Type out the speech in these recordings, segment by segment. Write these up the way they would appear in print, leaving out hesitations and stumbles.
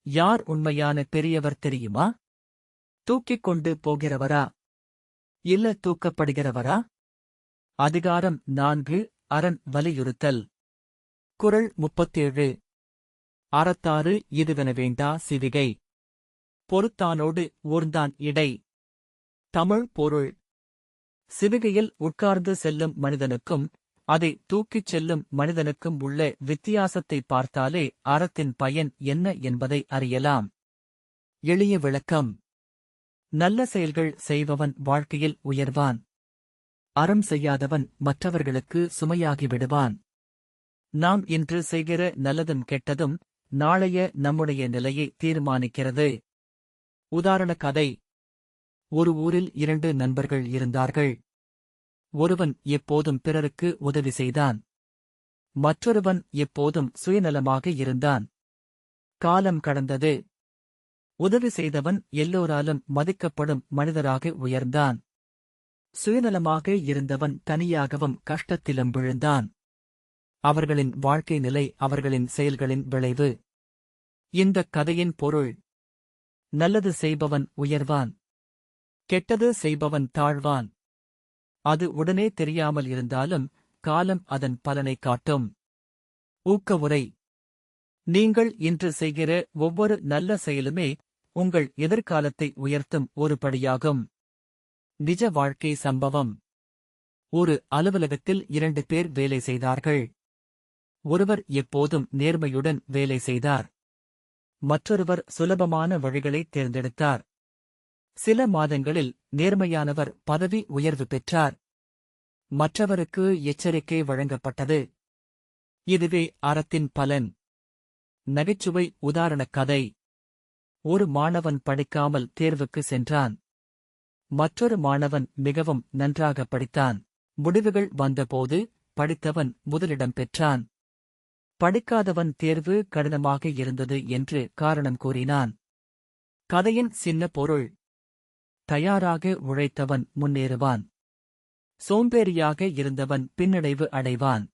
யார் உண்மையான பெரியவர் தெரியுமா? தூக்கிக் கொண்டு போகிறவரா, இல்ல தூக்கப்படுகிறவரா? அதிகாரம் 4 அரண் வலியுறுத்தல். குறள் 37. அறத்தாறு இதுவென வேண்டா சிவிகை. பொறுத்தானோடு ஊர்ந்தான் இடை. தமிழ் பொருள். சிவிகையில் உட்கார்ந்து செல்லும் மனிதனுக்கும் அதை தூக்கிச் செல்லும் மனிதனுக்கும் உள்ள வித்தியாசத்தை பார்த்தாலே அறத்தின் பயன் என்ன என்பதை அறியலாம். எளிய விளக்கம். நல்ல செயல்கள் செய்பவன் வாழ்க்கையில் உயர்வான். அறம் செய்யாதவன் மற்றவர்களுக்கு சுமையாகி விடுவான். நாம் இன்று செய்கிற நல்லதும் கெட்டதும் நாளைய நம்முடைய நிலையை தீர்மானிக்கிறது. உதாரண கதை. ஒரு ஊரில் 2 நண்பர்கள் இருந்தார்கள். ஒருவன் எப்போதும் பிறருக்கு உதவி செய்தான். மற்றொருவன் எப்போதும் சுயநலமாக இருந்தான். காலம் கடந்தது. உதவி செய்தவன் எல்லோராலும் மதிக்கப்படும் மனிதராக உயர்ந்தான். சுயநலமாக இருந்தவன் தனியாகவும் கஷ்டத்திலும் விழுந்தான். அவர்களின் வாழ்க்கை நிலை அவர்களின் செயல்களின் விளைவு. இந்தக் கதையின் பொருள். நல்லது செய்பவன் உயர்வான். கெட்டது செய்பவன் தாழ்வான். அது உடனே தெரியாமல் இருந்தாலும் காலம் அதன் பலனை காட்டும். ஊக்கவுரை. நீங்கள் இன்று செய்கிற ஒவ்வொரு நல்ல செயலுமே உங்கள் எதிர்காலத்தை உயர்த்தும் ஒரு படியாகும். நிஜ வாழ்க்கை சம்பவம். ஒரு அலுவலகத்தில் 2 பேர் வேலை செய்தார்கள். ஒருவர் எப்போதும் நேர்மையுடன் வேலை செய்தார். மற்றொருவர் சுலபமான வழிகளை தேர்ந்தெடுத்தார். சில மாதங்களில் நேர்மையானவர் பதவி உயர்வு பெற்றார். மற்றவருக்கு எச்சரிக்கை வழங்கப்பட்டது. இதுவே அறத்தின் பலன். நகைச்சுவை உதாரணக் கதை. ஒரு மாணவன் படிக்காமல் தேர்வுக்கு சென்றான். மற்றொரு மாணவன் மிகவும் நன்றாக படித்தான். முடிவுகள் வந்தபோது படித்தவன் முதலிடம் பெற்றான். படிக்காதவன் தேர்வு கடினமாக இருந்தது என்று காரணம் கூறினான். கதையின் சின்ன பொருள். தயாராக உழைத்தவன் முன்னேறுவான். சோம்பேறியாக இருந்தவன் பின்னடைவு அடைவான்.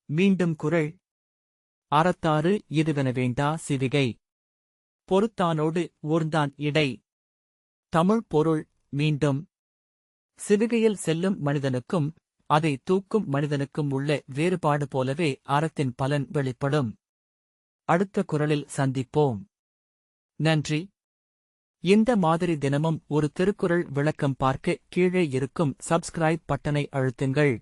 மீண்டும் குறள். அறத்தாறு இதுவென வேண்டா சிவிகை. பொறுத்தானோடு ஊர்ந்தான் இடை. தமிழ் பொருள். மீண்டும். சிவிகையில் செல்லும் மனிதனுக்கும் அதை தூக்கும் மனிதனுக்கும் உள்ள வேறுபாடு போலவே அறத்தின் பலன் வெளிப்படும். அடுத்த குறளில் சந்திப்போம். நன்றி. இந்த மாதிரி தினமும் ஒரு திருக்குறள் விளக்கம் பார்க்க கீழே இருக்கும் சப்ஸ்கிரைப் பட்டனை அழுத்துங்கள்.